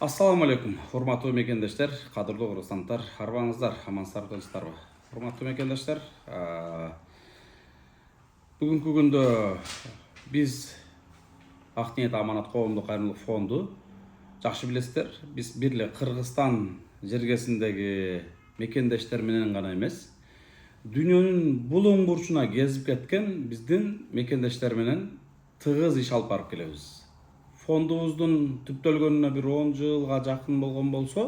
Assalamu alaikum, hurmatlı mekendештер, кадырлуу кыргызстандыктар, арбаңыздар, амансыздар, тынчтарбы? Hurmatlı mekендештер, бүгүнкү күндө биз Ак ниет аманат коомдук кайрымдуулук фонду жакшы билесиздер. Биз бир эле Кыргызстан жергесиндеги мекендештер менен гана эмес, дүйнөнүн булуң бурчуна кезип кеткен биздин мекендештер менен тыгыз иш алып барып келебиз. Фондубуздун түптөлгөнүнө бир 10 жылга жакын болгон болсо,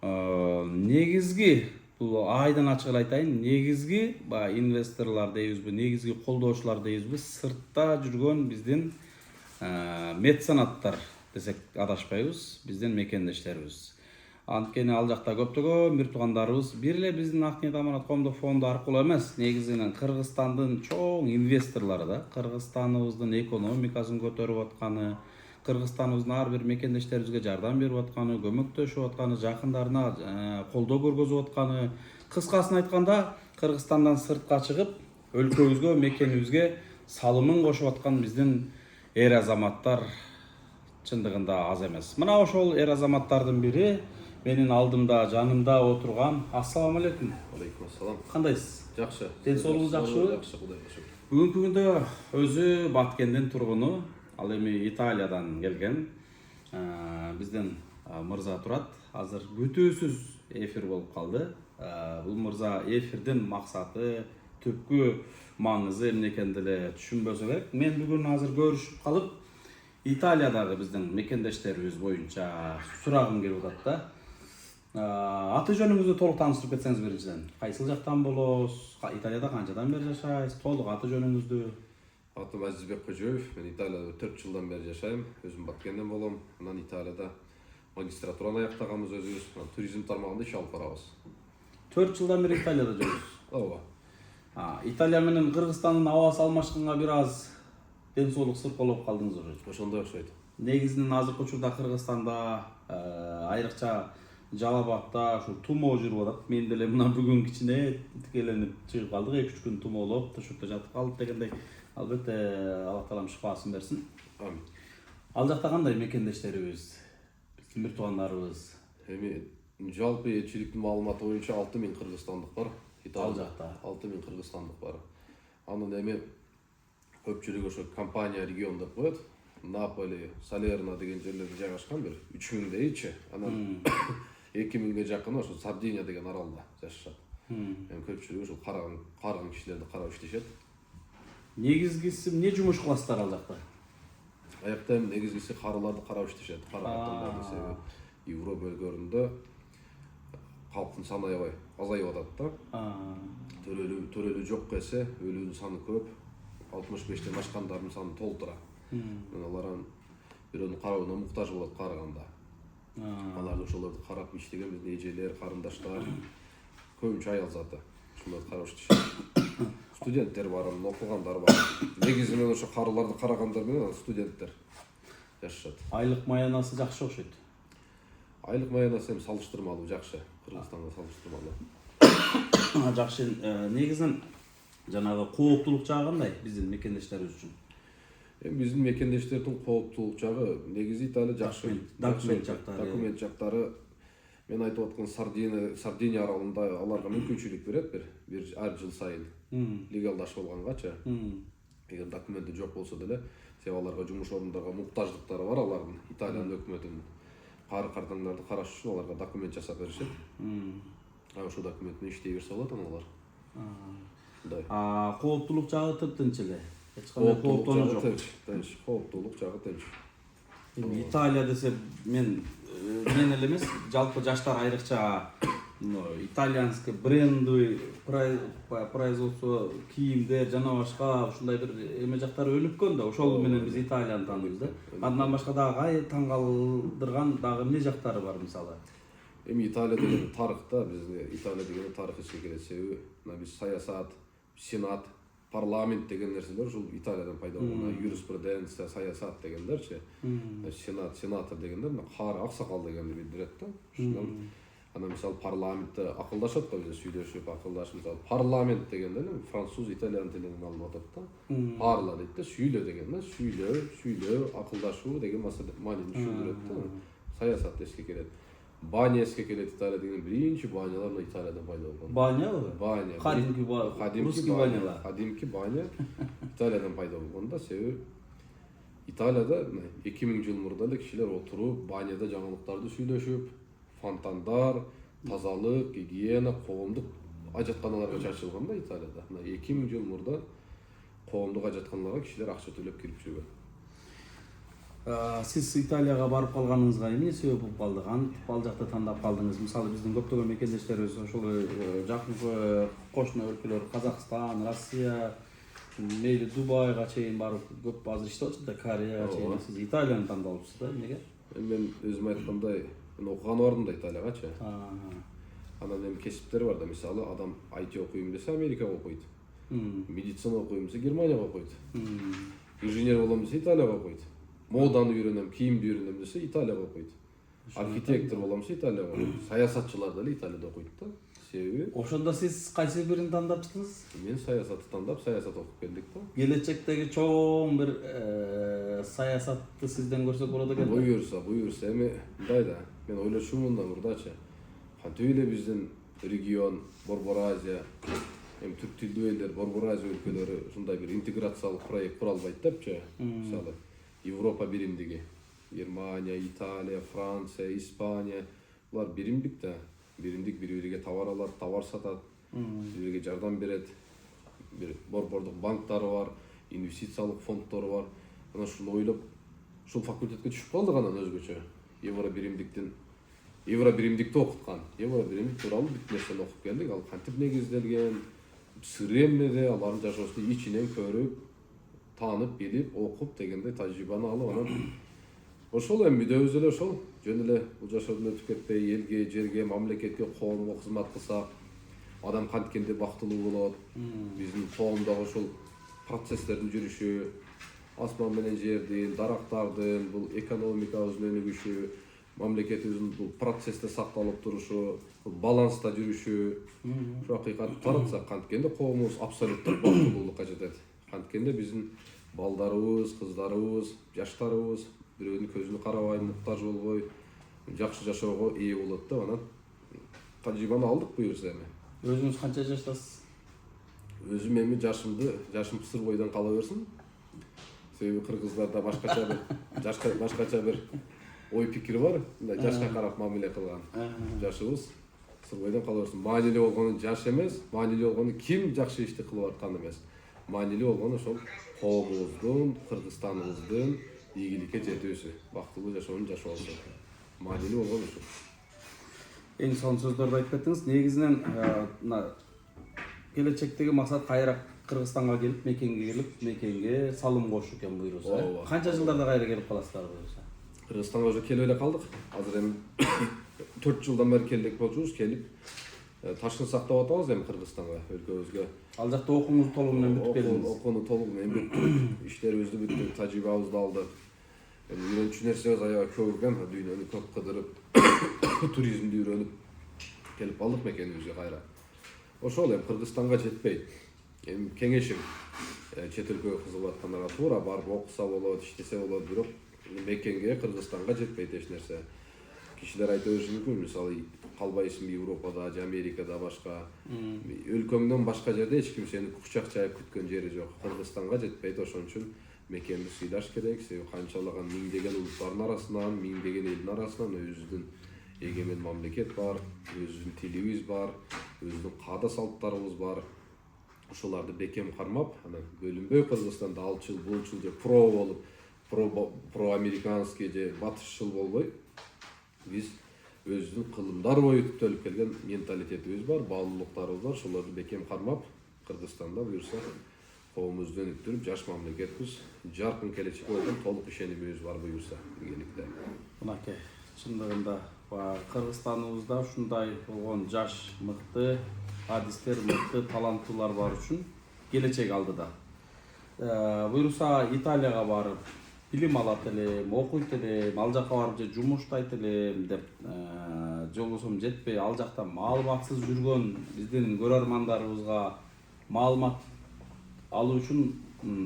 негизги бул айдан ачык айтайын, негизги инвесторлор дейбизби, негизги колдоочулар дейбизби, сыртта жүргөн биздин меценаттар десек адашпайбыз, биздин мекендештерибиз. Анткени ал жакта көптөгөн бир туугандарыбыз бир эле биздин Ак ниет аманат коомдук фонду аркылуу эмес, негизинен Кыргызстандын чоң инвесторлору да, Кыргызстаныбыздын экономикасын көтөрүп атканы, Кыргызстаныбыздын ар бир мекендештерибизге жардам берип атканы, көмөктөшүп атканы, жакындарына колдоо көргөзүп атканы, кыскасын айтканда, Кыргызстандан сыртка чыгып, өлкөбүзгө, мекенибизге салымын кошуп аткан биздин эр азаматтар чындыгында аз эмес. Мына ошол эр азаматтардын бири менин алдымда, жанымда отурган. Ассаламу алейкум. Алейкум ассалам. Кандайсыз? Жакшы. Ден соолугуңуз жакшыбы? Жакшы, Кудайга шүкүр. Бүгүнкү күндө өзү Баткендин тургуну, ал эми Италиядан келген биздин мырза турат. Азыр бүтүүсүз эфир болуп калды. Бул мырза эфирдин максаты, түпкү маңызы эмне экенин деле түшүнбөсө керек. Мен бүгүн азыр көрүшүп калып, Италиядагы биздин мекендештерибиз боюнча сурагым келип атат да. Аты жөнүңүздү толук тааныштырып кетсеңиз биринчиден. Кайсыл жактан болосуз? Италияда канчадан бери жашайсыз? Толук аты жөнүңүздү. Атым Азизбек Кожоев. Мен Италияда 4 жылдан бери жашайм. Өзүм Баткенден болом. Анан Италияда магистратураны аяктаганбыз өзүбүз. Туризм тармагында иш алып барабыз. 4 жылдан бери Италияда жүрөсүз. Ооба. Италия менен Кыргызстандын абасы алмашканга бир аз ден соолук сыркоолоп калдыңыз окшойт. Ошондой окшойт. Негизинен азыркы учурда Кыргызстанда айрыкча Жалал Абадта ушу тумоо жүрүп атат. Мен деле мына бүгүн кичине тикеленип чыгып калдык. 2-3 күн тумоолоп, төшөктө жатып калып дегендей. Албетте Аллах таалам шифасын берсин. Амин. Ал жакта кандай мекендештерибиз, биздин бир туугандарыбыз? Эми жалпы элчиликтин маалыматы боюнча 6000 кыргызстандык бар. Ал жакта 6000 кыргызстандык бар. Анын эми көпчүлүгү ошо компания регион деп коет. Наполи, Салерно деген жерлерде жайгашкан бир 3000дейчи. Анан 2000ге жакын ошо Сардиния деген аралда жашашат. Эми көпчүлүгү ошо карган кишилерди карап иштешет. Негизгиси эмне жумуш кыласыздар ал жакта? Аякта эми негизгиси карыларды карап иштешет. Карагандардын себеби Европа өлкөлөрүндө калктын саны аябай азайып атат да. Төрөлүү жок келсе, өлүүнүн саны көп. 65-тен ашкандардын саны толтура. Алар бирөөнүн карабына муктаж болот караганда. Алар ошолорду карап иштеген биздин эжелер, карындаштар көбүнчө аял заты. Ошолорду карап иштешет. Студенттер бар, окугандар бар. Негизинен ошо карыларды карагандар менен студенттер жашашат. Айлык маянасы жакшы окшойт. Айлык маянасы эми салыштырмалуу жакшы. Кыргызстанга салыштырмалуу. Жакшы. Негизинен жанагы кооптулук жагы кандай биздин мекендештерибиз үчүн? Биздин мекендештердин кооптулук жагы негизи Италия жакшы. Документ жактары мен айтып аткан Сардиния аралында аларга мүмкүнчүлүк берет бир ар жыл сайын легалдашып алгангачы. Эгер документи жок болсо деле, себеби аларга жумуш орундарга муктаждыктары бар алардын. Италиянын өкмөтүнүн картаңдарды караш үчүн аларга документ жасап беришет. Ошол документ менен иштей берсе болот алар. Кооптулук жагы тынч эле. Эч кандай кооптонуу жок. Тынч. Кооптулук жагы тынч. Италия десе мен эле эмес, жалпы жаштар айрыкча итальянский брендовый производство кийимдер жана башка ушундай бир эме жактары өнүккөн да, ошол менен биз Италияны тааныйбыз да. Андан башка дагы таң калдырган дагы эмне жактары бар мисалы? Эми Италия деген тарыхта бизге Италия деген тарых эске келет. Себеби биз саясат, сенат, парламент деген нерселер ушул Италиядан пайда болгон. Юриспруденция, саясат дегендерчи. Сенатор дегендер кары аксакал дегенди билдирет да. Ушундан анан мисалы парламентте акылдашат го, биз сүйлөшүп акылдашып, мисалы парламент дегенде француз, итальян тилинен алынып атат да. Парла дейт да, сүйлө деген да, сүйлөө, акылдашуу деген маанини түшүндүрөт да. саясат эске келет. Баня эске келет. Италия деген биринчи банялар мына Италияда пайда болгон. Банябы? Баня. Кадимки русский банялар. Кадимки баня Италиядан пайда болгон да. Себеби Италияда 2000 жыл мурда эле кишилер отуруп, баняда жаңылыктарды сүйлөшүп, фонтандар, тазалык, гигиена, коомдук ажатканаларга чачылган да Италияда. Мына 2000 жыл мурда коомдук ажатканаларга кишилер акча төлөп кирип жүргөн. Сиз Италияга барып калганыңызга эмне себеп болуп калды? Кантип ал жакта тандап калдыңыз? Мисалы биздин көптөгөн мекендештерибиз ошол жакынкы кошуна өлкөлөр Казакстан, Россия, мейли Дубайга чейин барып көп азыр иштеп атышат да, Кореяга чейин. Сиз Италияны тандалыпсыз да, эмнеге? Мен өзүм айткандай, мен окуган бардым да Италиягачы. Анан эми кесиптер бар да, мисалы адам IT окуйм десе Америкага окуйт. Медицина окуйм десе Германияга окуйт. Инженер болом десе Италияга окуйт. Моданы үйрөнөм, кийимди үйрөнөм десе Италияга окуйт. Архитектор болом десе Италияга окуйт. Саясатчылар деле Италияда окуйт да. Себеби Ошондо сиз кайсы бирин тандапсыз? мен саясатты тандап, саясат окуп келдик да. Келечектеги чоң бир саясатты сизден көрсөк болот экен. Буюрса, эми мындай да, мен ойлошумун да мурдачы. Кантип эле биздин регион, Борбор Азия, эми түрк тилдүү элдер, Борбор Азия өлкөлөрү ушундай бир интеграциялык проект кура албайт депчи. Мисалы Европа биримдиги, Германия, Италия, Франция, Испания, булар биримдик да. Биримдик бири-бириге товар алат, товар сатат, бири-бириге жардам берет. Бир борбордук банктары бар, инвестициялык фонддору бар. Анан ушуну ойлоп, ушул факультетке түшүп калдык анан өзгөчө. Евро биримдикти окуткан. Евро биримдик тууралуу бүт нерсени окуп келдик. Ал кантип негизделген, сыры эмнеде, алардын жашоосун ичинен көрүп, таанып, билип, окуп дегендей тажрыйбаны алып, анан ошол эми мүдөбүз эле ошол. Жөн эле бул жашоодон өтүп кетпей, элге, жерге, мамлекетке, коомго кызмат кылсак, адам канткенде бактылуу болот. Биздин коомдогу ошол процесстердин жүрүшү, асман менен жердин, дарактардын, бул экономикабыздын өнүгүшү, мамлекетибиздин бул процессте сакталып турушу, баланста жүрүшү, ушу акыйкатты таратсак, канткенде коомубуз абсолюттук бактылуулукка жетет. Канткенде биздин балдарыбыз, кыздарыбыз, жаштарыбыз бирөөнүн көзүнө карабай, муктаж болбой, жакшы жашоого ээ болот деп анан тажрыйбаны алдык буюрса эми. Өзүңүз канча жаштасыз? Өзүм эми жашым кысыр бойдон кала берсин. Себеби кыргыздарда башкача бир ой пикир бар. Мындай жашка карап мамиле кылган. Жашыбыз кысыр бойдон кала берсин. Маанилүү болгону жаш эмес, маанилүү болгону ким жакшы ишти кылып аткан эмес. Маанилүү болгону ошол коомубуздун, Кыргызстаныбыздын ийгиликке жетүүсү, бактылуу жашоону жашоосу. Маанилүү болгону ушул. Эң сонун сөздөрдү айтып кеттиңиз. Негизинен мына келечектеги максат кайра Кыргызстанга келип, мекенге салым кошуу экен буюрса. Канча жылдарда кайра келип каласыздар буюрса? Кыргызстанга уже келип эле калдык. Азыр эми 4 жылдан бери келдик болчубуз, келип ташкын сактап атабыз эми Кыргызстанга, өлкөбүзгө. Ал жакта окууңузду толугу менен бүтүп келдиңиз. Окууну толугу менен бүттүк, иштерибизди бүттүк, тажрыйбабызды алдык. Эми үйрөнчү нерсебиз аябай көп экен, дүйнөнү көп кыдырып, туризмди үйрөнүп келип калдык мекенибизге кайра. Ошол эми Кыргызстанга жетпейт. Эми кеңешим чет өлкөгө кызыгып аткандарга туура барып окуса болот, иштесе болот, бирок мекенге Кыргызстанга жетпейт эч нерсе. Кишилер айта бериши мүмкүн, мисалы калбайсыңбы Европада же Америкада башка. Өлкөңдөн башка жерде эч ким сени кучак чайып күткөн жери жок. Кыргызстанга жетпейт, ошон үчүн мекенди сыйлаш керек. Себеби канчалаган миңдеген улуттардын арасынан, миңдеген элдин арасынан өзүбүздүн эгемен мамлекет бар, өзүбүздүн тилибиз бар, өзүбүздүн каада салттарыбыз бар. Ошоларды бекем кармап, анан бөлүнбөй Кыргызстанда алчыл, булчул же про-американский же батышчыл болбой, биз өзүбүздүн кылымдар бою түптөлүп келген менталитетибиз бар, баалуулуктарыбыз бар. Ошолорду бекем кармап, Кыргызстанда буюрса коомубузду өнүктүрүп, жаш мамлекетбиз, жаркын келечекке болгон толук ишенимибиз бар буюрса ийгиликте. Мынакей, чындыгында Кыргызстаныбызда ушундай болгон жаш, мыкты адистер, мыкты таланттуулар бар үчүн келечек алдыда. Буюрса Италияга барып билим алат элем, окуйт элем, ал жака барып же жумуштайт элем деп же болбосо жетпей ал жакта маалыматсыз жүргөн биздин көрөрмандарыбызга маалымат алуу үчүн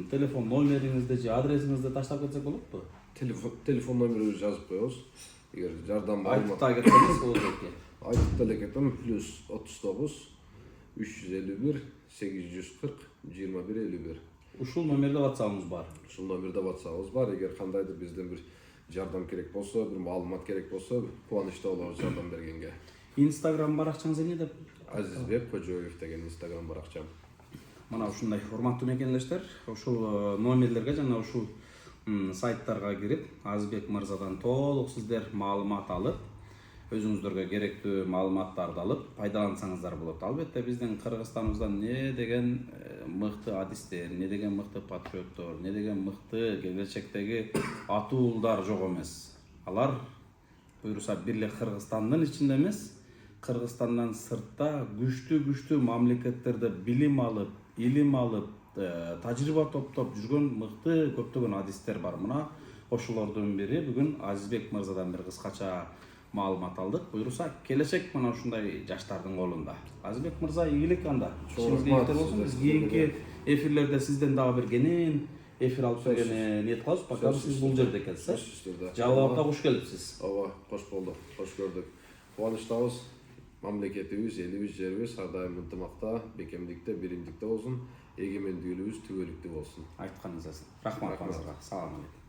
телефон номериңизди же адресиңизди таштап кетсек болотпу? Телефон номерибизди жазып коебуз. Эгер жардам Айтып да кетсеңиз болот экен. айтып деле кетем +39 351 840 2151. Ушул номерде WhatsApp'ыңыз бар. Ушул номерде WhatsApp'ыбыз бар. Эгер кандайдыр бизден бир жардам керек болсо, бир маалымат керек болсо, кубанычта болобуз жардам бергенге. Instagram баракчаңыз эмне деп? Азизбек Кожоев деген Instagram баракчам. Мына ушундай урматтуу мекендештер, ушул номерлерге жана ушул сайттарга кирип, Азизбек мырзадан толук сиздер маалымат алып, өзүңүздөргө керектүү маалыматтарды алып пайдалансаңыздар болот. Албетте биздин Кыргызстаныбыздан не деген мыкты адистер, не деген мыкты патриоттор, не деген мыкты келечектеги атуулдар жок эмес. Алар буюрса бир эле Кыргызстандын ичинде эмес, Кыргызстандан сыртта күчтүү мамлекеттерде билим алып, илим алып, тажрыйба топтоп жүргөн мыкты көптөгөн адистер бар. Мына ошолордун бири бүгүн Азизбек мырзадан бир кыскача маалымат алдык. Буюрса келечек мына ушундай жаштардын колунда. Азизбек мырза, ийгилик анда. Ишиңиз ийгиликтер болсун. Биз кийинки эфирлерде сизден дагы бир кенен эфир алып бергени ниет кылабыз. Пока сиз бул жерде экенсиз. Жалал Абадка куш келипсиз. Ооба, кош болдук. Кош көрдүк. Кубанычтабыз. Мамлекетибиз, элибиз, жерибиз ар дайым ынтымакта, бекемдикте, биримдикте болсун. Эгемендүүлүгүбүз түбөлүктүү болсун. Айтканыңыз келсин. Рахмат мырзага. Салам алейкум.